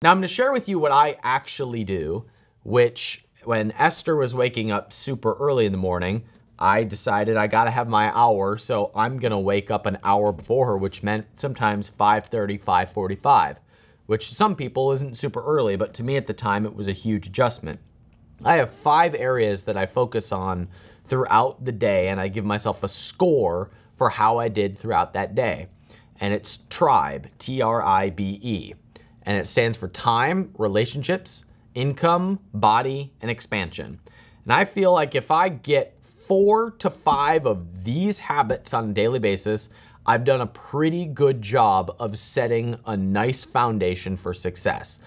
Now I'm going to share with you what I actually do, which when Esther was waking up super early in the morning, I decided I got to have my hour, so I'm going to wake up an hour before her, which meant sometimes 5:30, 5:45, which to some people isn't super early, but to me at the time it was a huge adjustment. I have 5 areas that I focus on throughout the day, and I give myself a score for how I did throughout that day. And it's TRIBE, T.R.I.B.E. And it stands for time, relationships, income, body, and expansion. And I feel like if I get 4 to 5 of these habits on a daily basis, I've done a pretty good job of setting a nice foundation for success.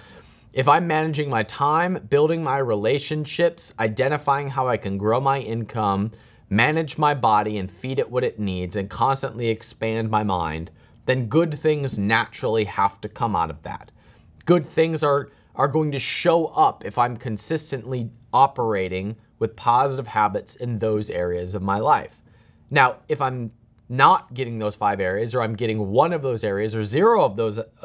If I'm managing my time, building my relationships, identifying how I can grow my income, manage my body and feed it what it needs, and constantly expand my mind, then good things naturally have to come out of that. Good things are going to show up if I'm consistently operating with positive habits in those areas of my life. Now, if I'm not getting those 5 areas, or I'm getting 1 of those areas, or 0 of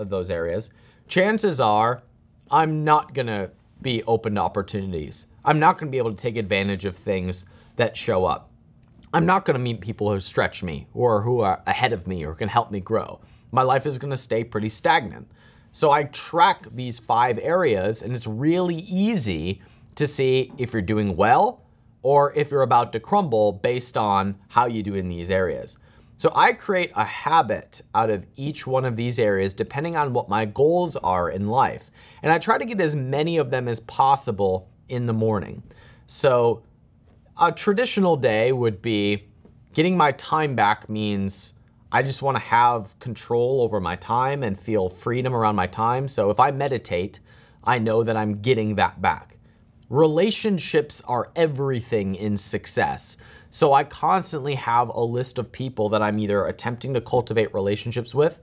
those areas, chances are I'm not gonna be open to opportunities. I'm not gonna be able to take advantage of things that show up. I'm not gonna meet people who stretch me or who are ahead of me or can help me grow. My life is gonna stay pretty stagnant. So I track these 5 areas, and it's really easy to see if you're doing well or if you're about to crumble based on how you do in these areas. So I create a habit out of each one of these areas depending on what my goals are in life. And I try to get as many of them as possible in the morning. So a traditional day would be getting my time back means I just want to have control over my time and feel freedom around my time. So if I meditate, I know that I'm getting that back. Relationships are everything in success. So I constantly have a list of people that I'm either attempting to cultivate relationships with.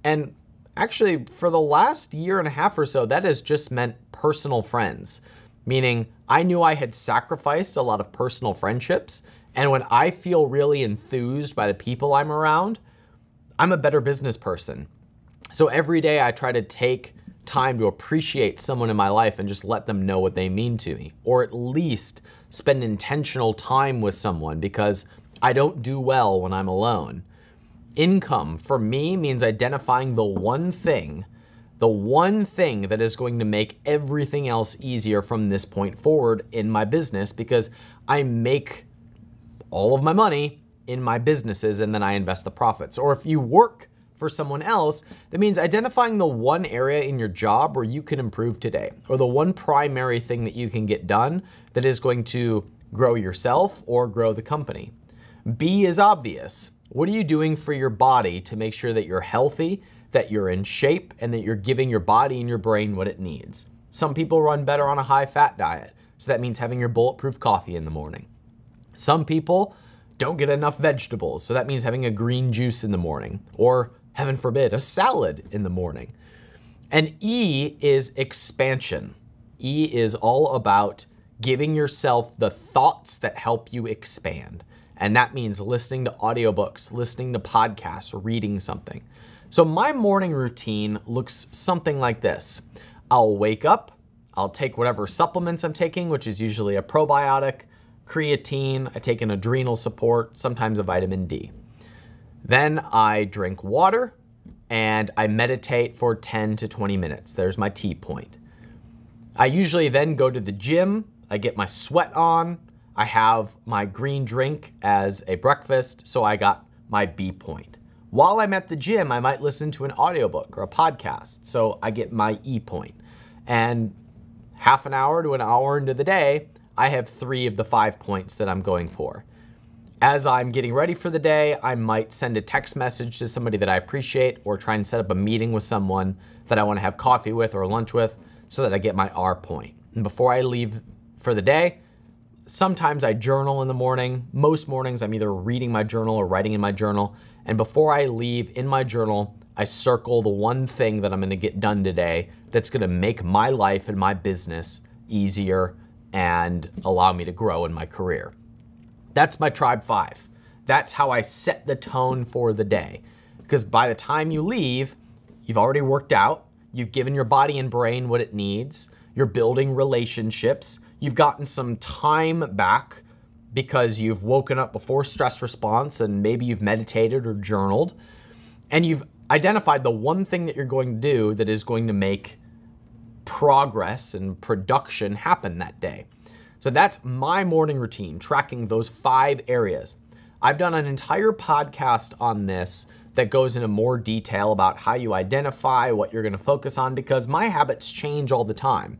And actually, for the last year and a half or so, that has just meant personal friends. Meaning, I knew I had sacrificed a lot of personal friendships. And when I feel really enthused by the people I'm around, I'm a better business person. So every day I try to take time to appreciate someone in my life and just let them know what they mean to me, or at least spend intentional time with someone, because I don't do well when I'm alone. Income for me means identifying the one thing that is going to make everything else easier from this point forward in my business, because I make all of my money in my businesses and then I invest the profits. Or if you work for someone else, that means identifying the one area in your job where you can improve today, or the one primary thing that you can get done that is going to grow yourself or grow the company. B is obvious. What are you doing for your body to make sure that you're healthy, that you're in shape, and that you're giving your body and your brain what it needs? Some people run better on a high-fat diet, so that means having your bulletproof coffee in the morning. Some people don't get enough vegetables, so that means having a green juice in the morning, or heaven forbid, a salad in the morning. And E is expansion. E is all about giving yourself the thoughts that help you expand. And that means listening to audiobooks, listening to podcasts, or reading something. So my morning routine looks something like this. I'll wake up, I'll take whatever supplements I'm taking, which is usually a probiotic, creatine, I take an adrenal support, sometimes a vitamin D. Then I drink water and I meditate for 10 to 20 minutes. There's my T point. I usually then go to the gym, I get my sweat on, I have my green drink as a breakfast, so I got my B point. While I'm at the gym, I might listen to an audiobook or a podcast, so I get my E point. And half an hour to an hour into the day, I have 3 of the 5 points that I'm going for. As I'm getting ready for the day, I might send a text message to somebody that I appreciate, or try and set up a meeting with someone that I want to have coffee with or lunch with, so that I get my R point. And before I leave for the day, sometimes I journal in the morning. Most mornings I'm either reading my journal or writing in my journal. And before I leave in my journal, I circle the one thing that I'm going to get done today that's going to make my life and my business easier and allow me to grow in my career. That's my Tribe 5. That's how I set the tone for the day. Because by the time you leave, you've already worked out, You've given your body and brain what it needs. You're building relationships. You've gotten some time back because you've woken up before stress response and maybe you've meditated or journaled. And you've identified the one thing that you're going to do that is going to make progress and production happen that day. So that's my morning routine, tracking those 5 areas. I've done an entire podcast on this that goes into more detail about how you identify what you're going to focus on, because my habits change all the time.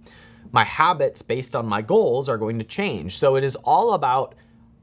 My habits based on my goals are going to change. So it is all about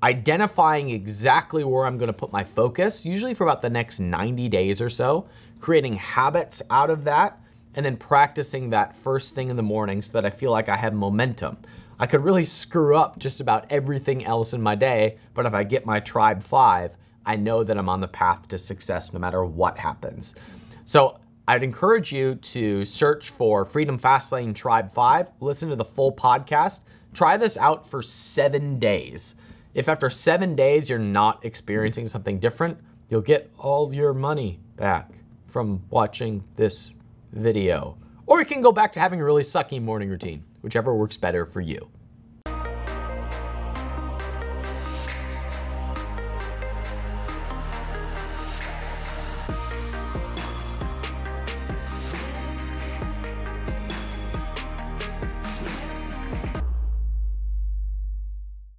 identifying exactly where I'm going to put my focus, usually for about the next 90 days or so, creating habits out of that, and then practicing that first thing in the morning so that I feel like I have momentum. I could really screw up just about everything else in my day, but if I get my T.R.I.B.E I know that I'm on the path to success no matter what happens. So I'd encourage you to search for Freedom Fastlane T.R.I.B.E 5, listen to the full podcast, try this out for 7 days. If after 7 days you're not experiencing something different, you'll get all your money back from watching this video. Or you can go back to having a really sucky morning routine, whichever works better for you.